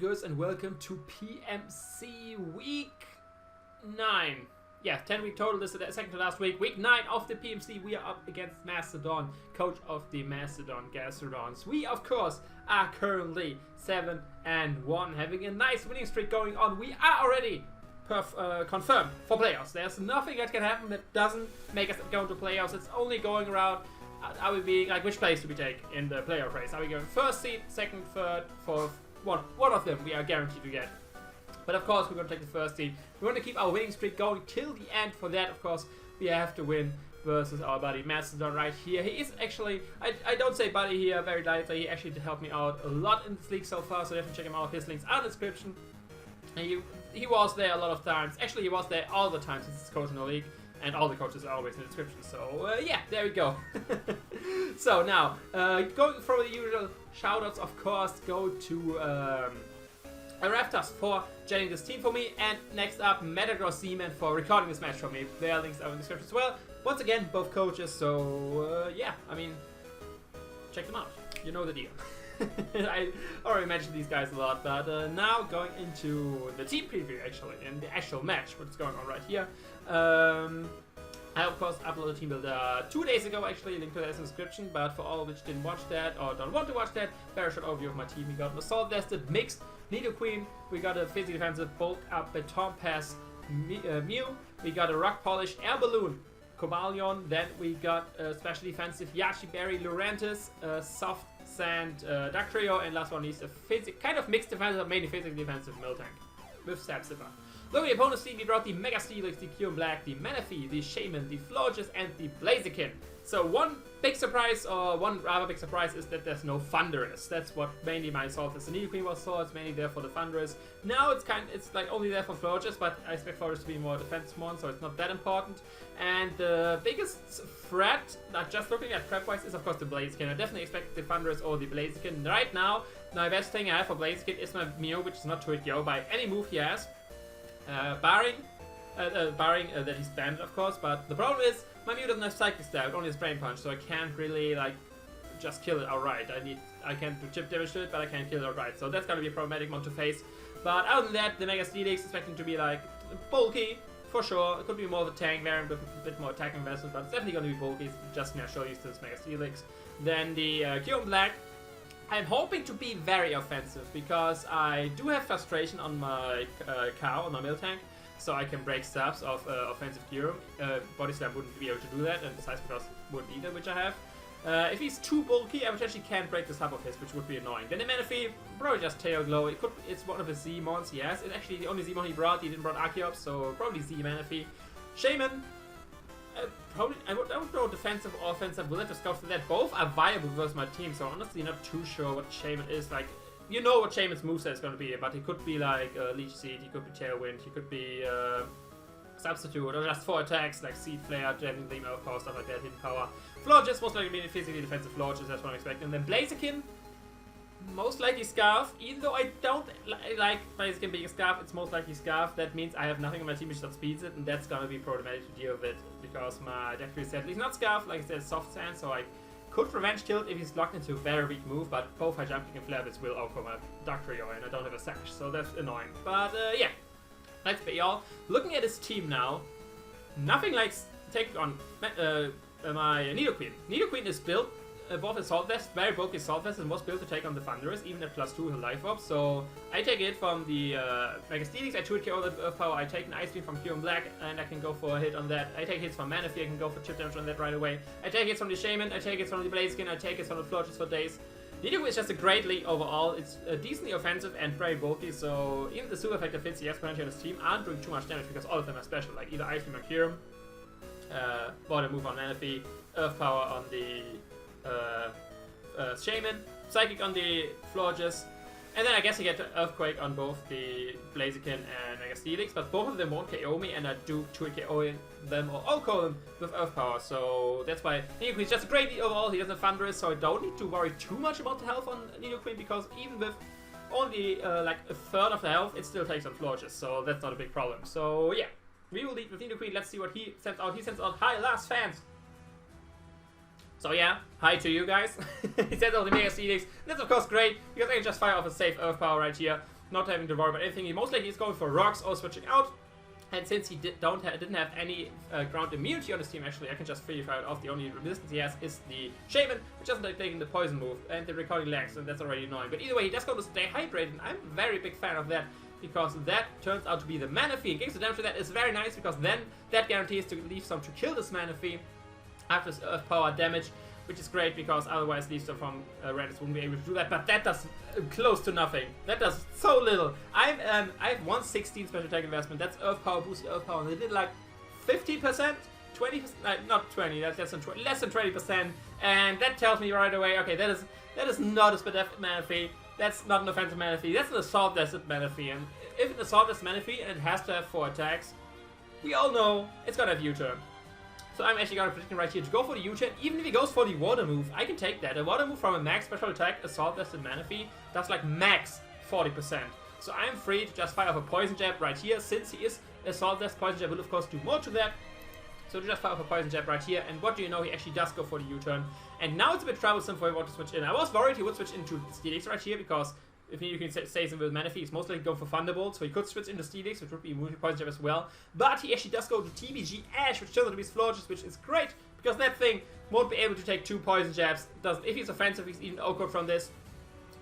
Thundurus and welcome to PMC Week 9. Yeah, 10-week total. This is the second to last week. Week 9 of the PMC. We are up against Mastodon, coach of the Mastodon Gastrodons. We, of course, are currently 7-1, having a nice winning streak going on. We are already confirmed for playoffs. There's nothing that can happen that doesn't make us go into playoffs. It's only going around. Are we being like, which place do we take in the playoff race? Are we going first seed, second, third, fourth? One of them we are guaranteed to get. But of course, we're going to take the first seed. We want to keep our winning streak going till the end. For that, of course, we have to win versus our buddy Mastodon right here. He is actually, I don't say buddy here very lightly. He actually helped me out a lot in this league so far, so definitely check him out. His links are in the description. He was there a lot of times. Actually, he was there all the time since he's coaching the league. And all the coaches are always in the description. So, yeah, there we go. So, now, going from the usual shoutouts, of course, go to Arapthos for joining this team for me. And next up, MetagrossManZ for recording this match for me. Their links are in the description as well. Once again, both coaches. So, yeah, I mean, check them out. You know the deal. I already mentioned these guys a lot, but now going into the team preview, actually, and the actual match, what's going on right here. I, of course, uploaded a team builder 2 days ago, actually, link to that in the description, but for all which didn't watch that or don't want to watch that, very short overview of my team. We got an Assault Vested Mixed Nidoqueen, we got a Physically Defensive Bulk Up Phantombass Mew, we got a Rock Polish Air Balloon Cobalion, then we got a Special Defensive Yachiberry Lurantis, Soft Sand Dugtrio, and last one is a kind of mixed defensive, mainly physically defensive Miltank with Sapsifer. Looking at the opponent's team, we brought the Mega Steelix, the Kyurem Black, the Manaphy, the Shaman, the Florges, and the Blaziken. So one big surprise, or one rather big surprise, is that there's no Thundurus. That's what mainly my Assault is. The Nidoqueen was so it's mainly there for the Thundurus. Now it's like only there for Florges, but I expect Florges to be more defensive one, so it's not that important. And the biggest threat, not just looking at prep-wise, is of course the Blaziken. I definitely expect the Thundurus or the Blaziken. Right now, the best thing I have for Blaziken is my Mew, which is not to hit Yo by any move he has. Barring that he's banned, of course, but the problem is my Mew doesn't have Psychic Stab, it only has Brain Punch, so I can't really like just kill it outright. I can't do chip damage to it, but I can't kill it outright, so that's gonna be a problematic one to face. But other than that, the Mega Steelix is expecting to be like bulky for sure. It could be more of a tank variant with a bit more attacking investment, but it's definitely gonna be bulky. Just gonna show you this Mega Steelix. Then the Kyurem Black. I'm hoping to be very offensive because I do have frustration on my cow, on my Miltank, so I can break stabs of offensive Kyurem. Body Slam wouldn't be able to do that, and besides because wouldn't either, which I have. If he's too bulky, I potentially can't break the sub of his, which would be annoying. Then the Manaphy, probably just Tail Glow. It's one of the Z mons he has. It's actually the only Z mon he brought. He didn't brought Archeops, so probably Z Manaphy. Shaman. Probably, I don't know defensive or offensive. We'll have to scout for that. Both are viable versus my team, so honestly not too sure what Shaman is. Like, you know what Shaman's moveset is going to be, but he could be like Leech Seed, he could be Tailwind, he could be Substitute, or just 4 attacks like Seed Flare, Javelin Beam, of course, stuff like that, Hidden Power. Florges, most likely being physically defensive Florges, that's what I'm expecting. And then Blaziken, most likely Scarf, even though I don't like Blaziken being a Scarf, it's most likely Scarf. That means I have nothing on my team which outspeeds it, and that's gonna be problematic to deal with because my deck tree set is not Scarf, like I said, Soft Sand, so I could Revenge Kill it if he's locked into a very weak move, but both High Jump Kick and Flare Blitz will outcome my Dugtrio, and I don't have a Sash, so that's annoying. But yeah, that's be all. Looking at his team now, nothing like take on my Nidoqueen. Nidoqueen is built both Assault Vest, very bulky Assault Vest, and was built to take on the Thundurus, even at +2 he'll Life Orb. So I take it from the Mega Steelix, I 2-hit KO the Earth Power, I take an Ice Beam from Kyurem Black, and I can go for a hit on that. I take hits from Manaphy, I can go for chip damage on that right away. I take hits from the Shaman, I take hits from the Blaziken, I take hits from the Florges for days. Nidoqueen is just a great league overall. It's decently offensive and very bulky, so even the super effective hits he has potentially on his team aren't doing too much damage because all of them are special, like either Ice Beam or Kyurem, Water Move on Manaphy, Earth Power on the Shaman, Psychic on the Florges, and then I guess you get Earthquake on both the Blaziken and Mega Steelix, but both of them won't KO me, and I do 2-hit KO them or all-KO them with Earth Power, so that's why Nidoqueen is just a great lead overall. He doesn't have Thundurus, so I don't need to worry too much about the health on Nidoqueen, because even with only like a third of the health, it still takes on Florges, so that's not a big problem. So yeah, we will lead with Nidoqueen. Let's see what he sends out. He sends out Hi Last Fans. So yeah, hi to you guys. He sends out the Mega Steelix. That's of course great, because I can just fire off a safe Earth Power right here. not having to worry about anything. He most likely is going for rocks or switching out. And since he didn't have any ground immunity on his team, actually, I can just free fire it off. The only resistance he has is the Shaman, which doesn't like taking the poison move and the recording legs, and that's already annoying. But either way, he does go to stay hydrated, and I'm a very big fan of that, because that turns out to be the Manaphy. And getting the damage to that is very nice, because then that guarantees to leave some to kill this Manaphy after his Earth Power damage, which is great, because otherwise Leaf Storm from Raditz wouldn't be able to do that. But that does close to nothing. That does so little. I have 116 special attack investment. That's Earth Power, boosted Earth Power, and they did like 50%, 20%, not 20. That's less than 20%, and that tells me right away. Okay, that is not a Spadef Manaphy. That's not an offensive Manaphy. That's an Assault Desert Manaphy. And if an Assault Desert Manaphy and it has to have 4 attacks, we all know it's gonna have U-turn. So I'm actually going to predict him right here to go for the U-turn. Even if he goes for the water move, I can take that. A water move from a max special attack, Assault Vested Manaphy, does like max 40%. So I'm free to just fire off a Poison Jab right here. Since he is Assault Vested, Poison Jab will of course do more to that. So just fire off a Poison Jab right here. And what do you know, he actually does go for the U-turn. And now it's a bit troublesome for him to switch in. I was worried he would switch into Steelix right here, because if you can say something with Manaphy, he's most likely going for Thunderbolt, so he could switch into Steelix, which would be a multi-poison jab as well. But he actually does go to TBG Ash, which turns out to be his Florges, which is great, because that thing won't be able to take 2 poison jabs. If he's offensive, he's even awkward from this.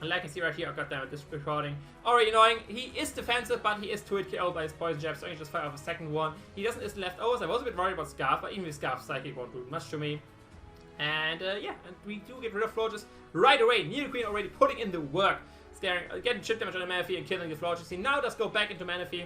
And like I see right here, oh goddammit, this recording. Already annoying. He is defensive, but he is 2-hit KO'd by his poison jab, so I can just fire off a second one. He doesn't is leftovers. I was a bit worried about Scarf, but even with Scarf, Psychic won't do much to me. And yeah, and we do get rid of Florges right away. Nidoqueen already putting in the work. Getting chip damage on the Manaphy and killing the Florges. He now does go back into Manaphy.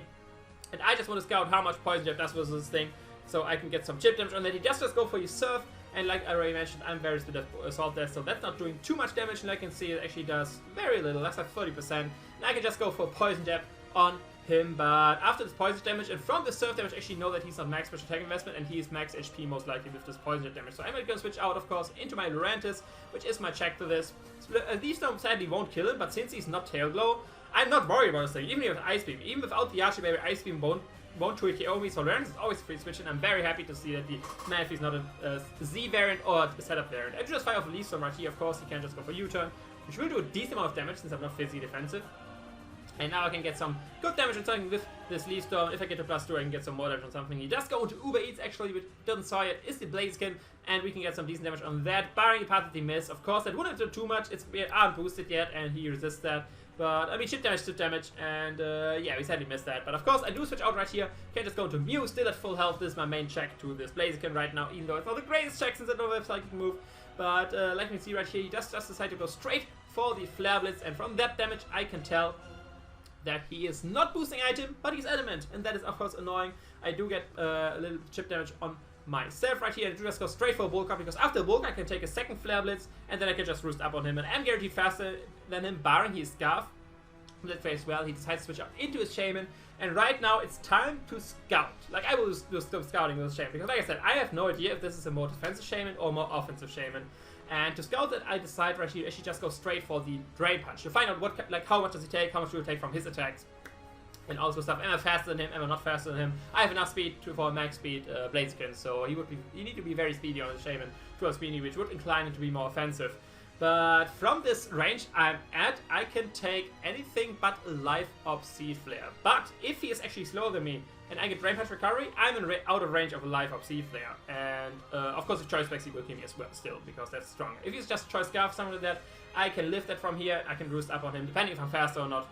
And I just want to scout how much Poison Jab does versus this thing, so I can get some chip damage on that. He does just go for his Surf. And like I already mentioned, I'm very good at Assault Death, so that's not doing too much damage. And I can see it actually does very little. That's like 30%. And I can just go for Poison Jab on him. But after this Poison damage and from the Surf damage, I actually know that he's not max special attack investment, and he's max HP most likely with this Poison Jab damage. So I'm going to switch out, of course, into my Lurantis, which is my check to this. Leaf Storm sadly won't kill him, but since he's not Tail Glow, I'm not worried about this thing. Even with Ice Beam, even without the Archie Berry, Ice Beam won't 2-hit KO me. So Lurantis is always free switch, and I'm very happy to see that the Manaphy is not a Z variant or a setup variant. I just fire off a Leaf Storm right here. Of course, he can just go for U-turn, which will do a decent amount of damage since I'm not physically defensive. And now I can get some good damage on something with this Leaf Storm. If I get to +2, I can get some more damage on something. He does go into Uber Eats, actually, which doesn't saw yet, is the Blaziken, and we can get some decent damage on that, barring the part that he missed. Of course, that wouldn't do too much. We aren't boosted yet, and he resists that. But, I mean, chip damage, and yeah, we sadly missed that. But of course, I do switch out right here. Can just go into Mew, still at full health. This is my main check to this Blaziken right now, even though it's not the greatest check since I don't have Psychic move. But, like you can see right here, he does just decide to go straight for the Flare Blitz, and from that damage, I can tell that he is not boosting item, but he's adamant, and that is of course annoying. I do get a little chip damage on myself right here, and I do just go straight for a Bulk Up, because after Bulk Up I can take a second Flare Blitz, and then I can just roost up on him, and I'm guaranteed faster than him, barring his Scarf. That phase well, he decides to switch up into his Shaman, and right now it's time to scout. Like, I will do some scouting with this Shaman, because like I said, I have no idea if this is a more defensive Shaman or more offensive Shaman. And to scout that, I decide right here, actually just go straight for the Drain Punch to find out what, like, how much does he take, how much will he take from his attacks, and all this stuff. Am I faster than him? Am I not faster than him? I have enough speed for a max speed Blaziken, so you need to be very speedy on the Shaman to a speedy, which would incline him to be more offensive. But from this range I'm at, I can take anything but a Life Orb Seed Flare. But if he is actually slower than me, and I get Drain Punch Recovery, I'm out of range of a Life Orb Seed Flare. And of course, the Choice Specs he will kill me as well, still, because that's stronger. If he's just Choice Scarf, something like that, I can lift that from here, I can roost up on him, depending if I'm faster or not.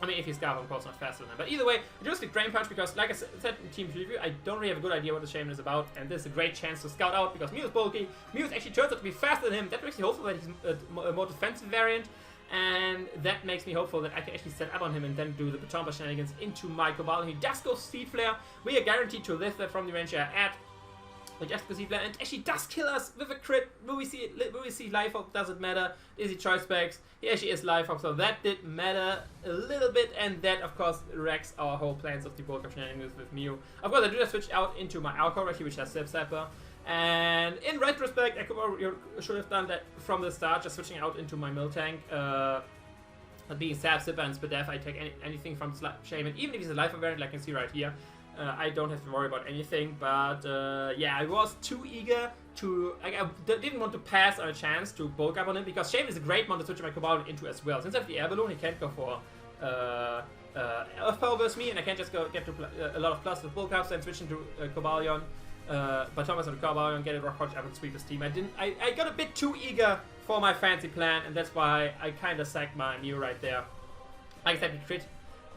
I mean, if he's Scarf, I'm of course not faster than him. But either way, I just pick Drain Punch because, like I said in Team Preview, I don't really have a good idea what the Shaman is about. And this is a great chance to scout out because Mew is bulky. Mew actually turns out to be faster than him. That makes me hopeful that he's a more defensive variant. And that makes me hopeful that I can actually set up on him and then do the Phantombass shenanigans into my Cobalt. And he does go Seed Flare. We are guaranteed to lift that from the range at. We just go Seed Flare and actually does kill us with a crit. Will we see Life Orb? Does it matter? Is he Choice Specs? He actually is Life Orb, so that did matter a little bit. And that, of course, wrecks our whole plans of the bulk of shenanigans with Mew. Of course, I do just switch out into my Alcor right here, which has Zip Zapper. And in retrospect, I should have done that from the start, just switching out into my Miltank. Being Zap, Zipper, and Spadef, I take anything from Shaman, even if he's a Life Orb variant, like you can see right here. I don't have to worry about anything, but yeah, I was too eager to... I didn't want to pass on a chance to bulk up on him, because Shaman is a great mon to switch my Cobalt into as well. Since I have the Air Balloon, he can't go for Earth Power versus me, and I can just get to a lot of plus with Bull Cups, then switch into Cobalion, Phantombass on the Cobalion, get a Rock Punch, I would sweep his team. I got a bit too eager for my fancy plan, and that's why I kind of sacked my Mew right there. Like I said, the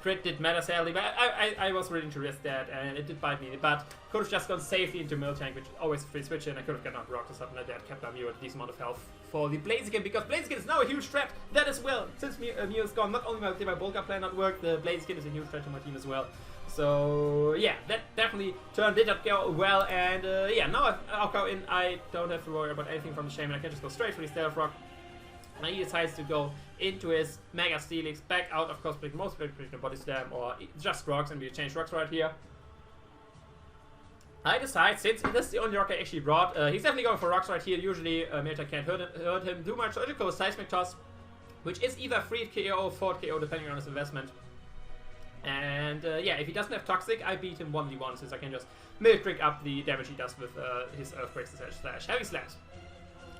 crit did matter sadly, but I was willing to risk that, and it did bite me. But could have just gone safely into Miltank, which is always a free switch, and I could have gotten out Rock or something like that, kept my Mew at a decent amount of health for the Blaziken, because Blaziken is now a huge threat. That as well, since Mew is gone, not only did my Bulk plan not work, the Blaziken is a huge threat to my team as well. So yeah, that definitely did not go well, and yeah, now I'll go in. I don't have to worry about anything from the Shaman. I can just go straight for the Stealth Rock. And he decides to go into his Mega Steelix, back out, of course, most predictable Body Slam, or just Rocks, and we change Rocks right here. I decide, since this is the only rock I actually brought, he's definitely going for Rocks right here. Usually, Meta can't hurt him too much, so I just go with Seismic Toss, which is either 3 KO or 4 KO, depending on his investment. And yeah, if he doesn't have Toxic, I beat him 1v1, since I can just Milk Drink up the damage he does with his Earthquake slash Heavy Slash.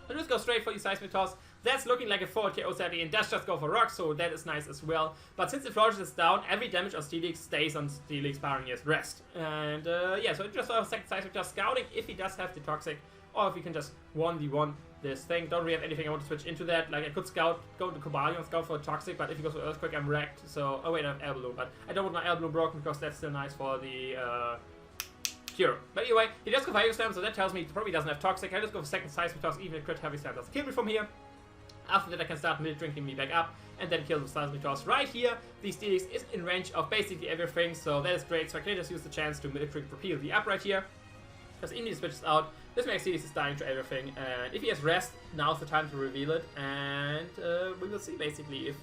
So just go straight for the Seismic Toss. That's looking like a 4 KO sadly, and does just go for Rock, so that is nice as well. But since the Florges is down, every damage on Steelix stays on Steelix, barring his rest. And yeah, so just a second Seismic Toss scouting if he does have the Toxic, or if we can just 1v1 this thing. Don't really have anything I want to switch into that. Like, I could scout, go to Cobalion, scout for a Toxic, but if he goes for Earthquake, I'm wrecked. So, oh wait, I have Air Balloon, but I don't want my Air Balloon broken because that's still nice for the Cure. But anyway, he does go for Heavy Slam, so that tells me he probably doesn't have Toxic. I just go for second Seismic Toss, even if crit Heavy Slam doesn't kill me from here. After that, I can start Milk Drinking me back up, and then kill the Seismic Toss right here. The Steelix is in range of basically everything, so that is great. So I can just use the chance to Milk Drink Repeal the up right here. Because Indy switches out, this makes Steelix is dying to everything, and if he has rest, now's the time to reveal it, and we will see basically if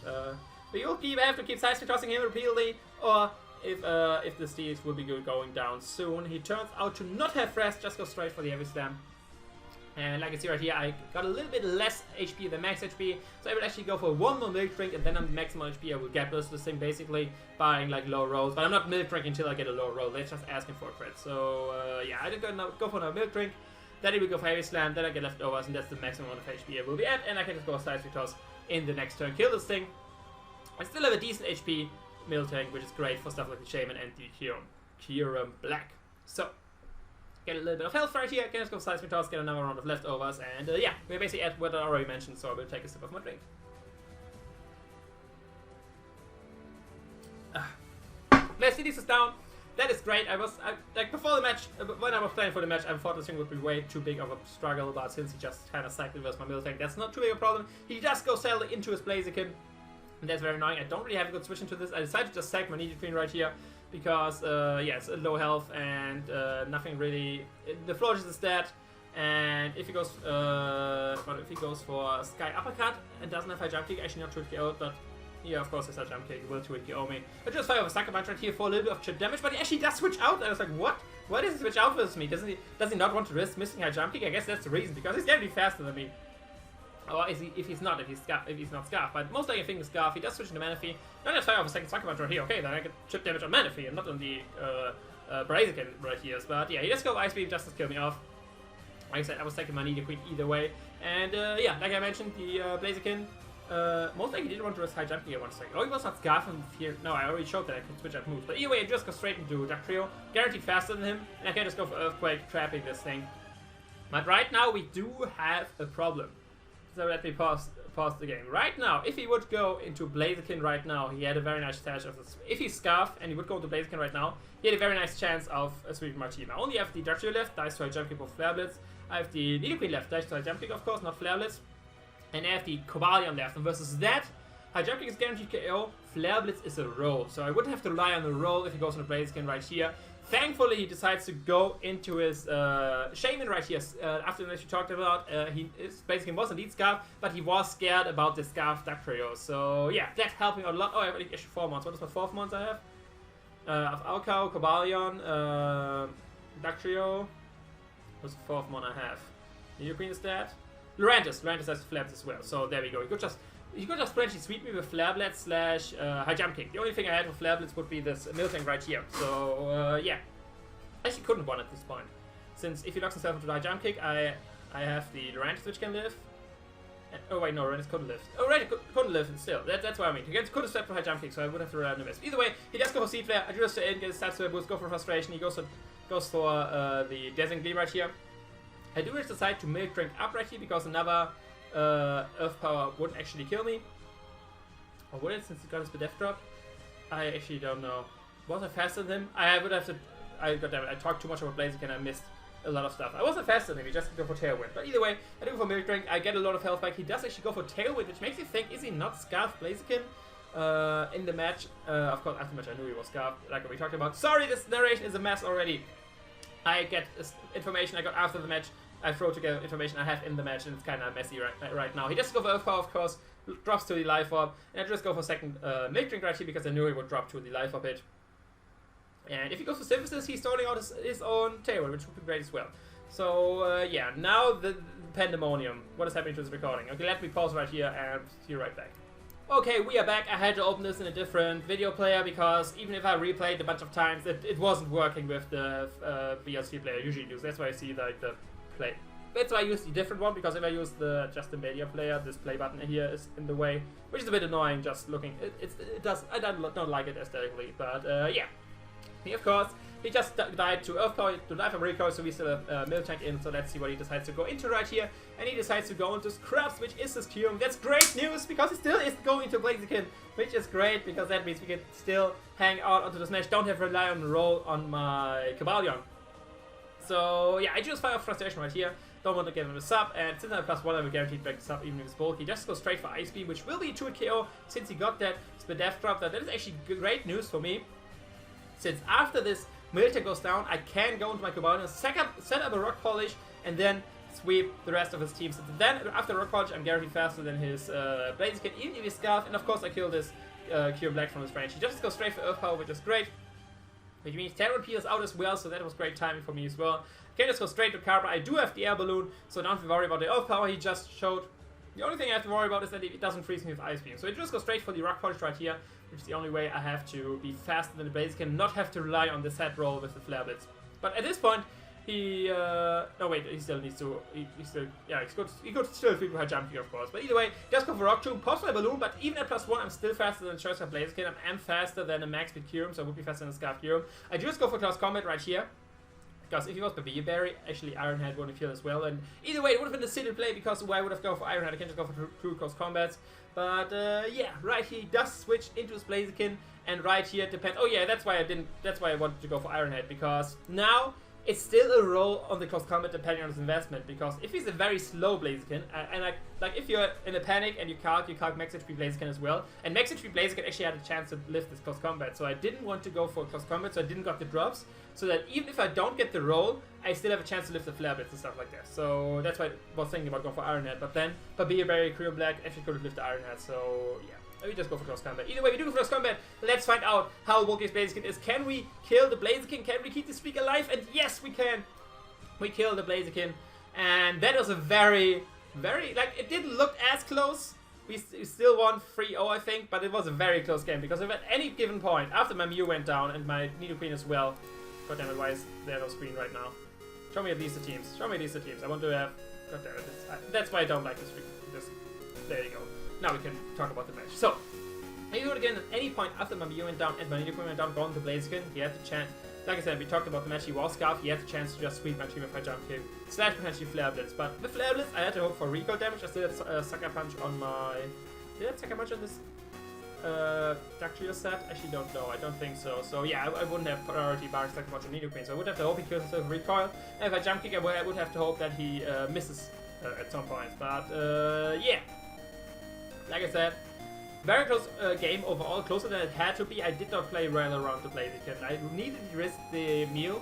we will have to keep Seismic Tossing him repeatedly, or if the Steelix will be going down soon. He turns out to not have rest, just go straight for the Heavy Slam. And like you see right here, I got a little bit less HP than max HP, so I will actually go for one more Milk Drink, and then on the maximum HP I will get this thing basically, buying like low rolls. But I'm not Milk Drinking until I get a low roll, they're just asking for a crit. So yeah, I didn't go for another Milk Drink, then I will go for Heavy Slam, then I get leftovers, and that's the maximum amount of HP I will be at, and I can just go Seismic Toss in the next turn, kill this thing. I still have a decent HP Miltank, which is great for stuff like the Shaman and the Kyurem Black. So, get a little bit of health right here, can just go Seismic Toss, get another round of leftovers, and yeah, we're basically at what I already mentioned, so I will take a sip of my drink. This is down. That is great. Like before the match, when I was playing for the match, I thought this thing would be way too big of a struggle, but since he just kind of cycled versus my Miltank, that's not too big a problem. He just goes sadly into his Blaziken, and that's very annoying. I don't really have a good switch into this. I decided to just sack my Nidoqueen right here, because yeah, it's low health and nothing really. The Florges is dead, and if he goes, for Sky Uppercut and doesn't have high jump kick, actually not 2 KO, but yeah, of course, it's a jump kick. He will 2 KO me. I just fire over Sucker Punch right here for a little bit of chip damage, but he actually does switch out. I was like, what? Why does he switch out versus me? Does he not want to risk missing high jump kick? I guess that's the reason, because he's gonna be faster than me. Or is he, if he's not Scarf, but most likely I think it's Scarf. He does switch into Manaphy. Then I just fire off a second Sucker Punch right here. Okay, then I get chip damage on Manaphy and not on the Blaziken right here. But yeah, he just go Ice Beam just to kill me off. Like I said, I was taking my Nidoqueen either way. And yeah, like I mentioned, the Blaziken most likely didn't want to risk high jumping at one second. Oh, he was not Scarf and here. No, I already showed that I could switch out moves. But either way, I just go straight into Duck Trio, guaranteed faster than him, and I can just go for Earthquake, trapping this thing. But right now we do have a problem. So let me pause the game. Right now, if he would go into Blaziken right now, he had a very nice chance of this. If he's Scarf and he would go into Blaziken right now, he had a very nice chance of sweeping my team. I only have the Duck Trio left, dice to a jump kick of Flare Blitz. I have the Nidoqueen left, dice to a jump kick, of course, not Flare Blitz. And I have the Cobalion left, and versus that, high jump kick is guaranteed KO, Flare Blitz is a roll. So I wouldn't have to rely on the roll if he goes on the Blaziken right here. Thankfully, he decides to go into his Shaman right here. After the match we talked about, his Blaziken was indeed Scarf, but he was scared about the Scarf Duck Trio. So yeah, that helped me out a lot. Oh, I have actually 4 months. What is my 4th month I have? Of Alcow, Cobalion, Duck Trio. What's the 4th one I have? Nidoqueen is dead. Lurantis has Flare Blitz as well. So there we go. You could just potentially sweep me with Flare Blitz slash high jump kick. The only thing I had with Flare Blitz would be this Miltank right here. So yeah, actually couldn't won at this point, since if he locks himself into the high jump kick, I have the Lurantis which can live. Oh wait, no, Ren couldn't lift. Oh, Ren couldn't lift, and still. That's what I mean. He could have stepped for high jump kick, so I would have to rely on the best. Either way, he does go for Seed Flare. I just in, get his stats to a boost, go for Frustration. He goes for the Dazzling Gleam right here. I do decide to Milk Drink up right here because another Earth Power wouldn't actually kill me. Or would it, since he got his Death Drop? I actually don't know. Was I faster than him? I would have to... Goddammit, I talked too much about Blaziken and I missed a lot of stuff. I wasn't faster than him, he just go for Tailwind. But either way, I do go for Milk Drink, I get a lot of health back. He does actually go for Tailwind, which makes you think, is he not Scarf Blaziken in the match? Of course, after the match I knew he was Scarf, like we talked about. Sorry, this narration is a mess already. I get information I got after the match. I throw together information I have in the match, and it's kind of messy right now. He just go for Earth Power, of course, drops to the Life Orb, and I just go for second Milk Drink right here because I knew he would drop to the Life Orb hit. And if he goes for Synthesis, he's starting out his own Tailwind, which would be great as well. So, yeah, now the Pandemonium. What is happening to this recording? Okay, let me pause right here and see you right back. Okay, we are back. I had to open this in a different video player because even if I replayed a bunch of times, it wasn't working with the VLC player I usually use. That's why I see like the play. That's why I use the different one, because if I use just the media player, this play button here is in the way, which is a bit annoying just looking. I don't like it aesthetically, but yeah. He, of course, he just died to Earth Power, to Life and Recoil, so we still have Miltank in, so let's see what he decides to go into right here. And he decides to go into Scrubs, which is his Kyurem. That's great news, because he still is going into Blaziken, which is great, because that means we can still hang out onto this match, don't have to rely on the roll on my Cobalion. So, yeah, I choose Fire of Frustration right here. Don't want to give him a sub, and since I have +1, I will guaranteed back the sub even if it's bulky. Just go straight for Ice Beam, which will be 2 KO since he got that Death Drop. That is actually great news for me. Since after this Miltank goes down, I can go into my Cobalion, set up a Rock Polish, and then sweep the rest of his team. So then, after Rock Polish, I'm guaranteed faster than his Blaziken, even if he's Scarf, and of course I kill this Kyurem Black from his range. He just goes straight for Earth Power, which is great. Which means Terran P is out as well, so that was great timing for me as well. Can just go straight to Carbra. I do have the Air Balloon, so don't have to worry about the Earth Power he just showed. The only thing I have to worry about is that it doesn't freeze me with Ice Beam. So it just goes straight for the Rock Polish right here, which is the only way I have to be faster than the Blaziken, not have to rely on the set roll with the Flare Blitz. But at this point, he... no, wait, he still needs to... He still... Yeah, he could still feed high jump here, of course. But either way, just go for Rock Tomb, pops my Balloon, but even at +1, I'm still faster than Choice of Blaziken. I'm faster than a Max Speed Kyurem, so I would be faster than a Scarf Kyurem. I just go for Close Combat right here. Because if he was Baby Berry, actually Iron Head wouldn't kill as well. And either way, it would have been the silly play because why would I have gone for Iron Head? I can just go for true close combats. But yeah, right here he does switch into his Blaziken, and right here it depends. Oh yeah, that's why I wanted to go for Iron Head, because now it's still a roll on the close combat depending on his investment. Because if he's a very slow Blaziken, and like if you're in a panic and you calc Max HP Blaziken as well, and Max HP Blaziken actually had a chance to lift this close combat, so I didn't want to go for close combat, so I didn't got the drops, so that even if I don't get the roll, I still have a chance to lift the Flare Blitz and stuff like that. So that's why I was thinking about going for Iron Head, but then Babia Berry, Kyurem Black actually could have lifted Iron Head, so yeah. We just go for close combat. Either way, we do go for close combat. Let's find out how bulky his Blaziken is. Can we kill the Blaziken? Can we keep the streak alive? And yes, we can. We kill the Blaziken. And that was a very, like, it didn't look as close. We still won 3-0, I think, but it was a very close game. Because if at any given point, after my Mew went down and my Nidoqueen as well, goddammit, why is there no screen right now? Show me at least the teams. Show me at least the teams. I want to have, goddammit, that's why I don't like this screen. There you go. Now we can talk about the match. So, I do it again at any point after my Mew went down and my Nidoqueen went down, going to Blaziken. He had the chance, like I said, we talked about the match, he was Scarf, he had the chance to just sweep my team with high jump kick, / potentially Flare Blitz. But with Flare Blitz, I had to hope for recoil damage. I still had Sucker Punch on my... Did I have Sucker Punch on this Dactylio set? Actually don't know, I don't think so. So yeah, I wouldn't have priority barring Sucker Punch on Nidoqueen, so I would have to hope he kills himself with recoil. And if I jump kick, I would have to hope that he misses at some point. But yeah. Like I said, very close game overall, closer than it had to be. I did not play well around the Blaziken. I needed to risk the Mew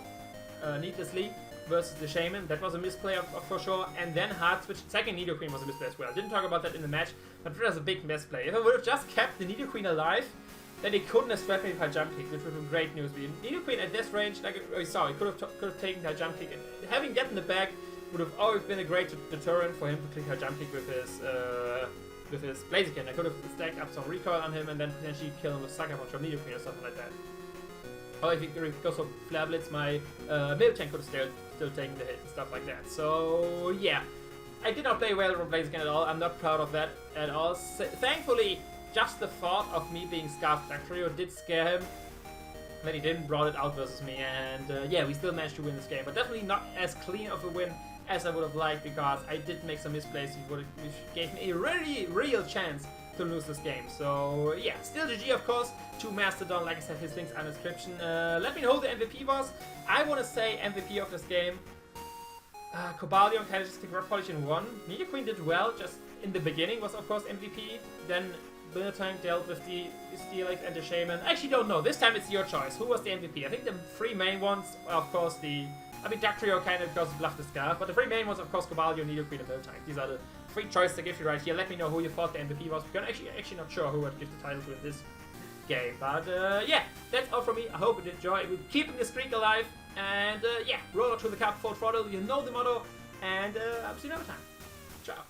needlessly versus the Shaman. That was a misplay for sure. And then hard switch. Second Nidoqueen was a misplay as well. Didn't talk about that in the match, but it was a big misplay. If I would have just kept the Nidoqueen alive, then he couldn't have swept me with high jump kick, which would have been great news. But Nidoqueen at this range, like we saw, he could have taken high jump kick. And having that in the back would have always been a great deterrent for him to click high jump kick with his Blaziken. I could have stacked up some recoil on him and then potentially kill him with Sucker Punch or Nidoqueen or something like that. Or if he goes for Flare Blitz, my Miltank could have still taken the hit and stuff like that. So yeah, I did not play well in Blaziken at all. I'm not proud of that at all. Thankfully, just the thought of me being Scarfed Dactrio did scare him. That he didn't brought it out versus me, and yeah, we still managed to win this game, but definitely not as clean of a win as I would have liked, because I did make some misplays which gave me a really real chance to lose this game. So yeah, still GG of course to Mastodon. Like I said, his links are in the description. Let me know who the MVP was. I want to say MVP of this game, Cobalion kind of just took Rock Polish in one. Nidoqueen did well, just in the beginning was of course MVP. Then Tank dealt with the Steelix and the Shaman. I actually don't know. This time it's your choice. Who was the MVP? I think the three main ones, of course, Dactrio kind of because Bluff the Scarf, but the three main ones, of course, Cobalion, Nidoqueen, and Tank. These are the three choices I give you right here. Let me know who you thought the MVP was, because I'm actually not sure who would give the title to in this game. But yeah, that's all from me. I hope you enjoy. We're keeping the streak alive. And yeah, roll out to the cup, full throttle. You know the motto. And I'll see you another time. Ciao.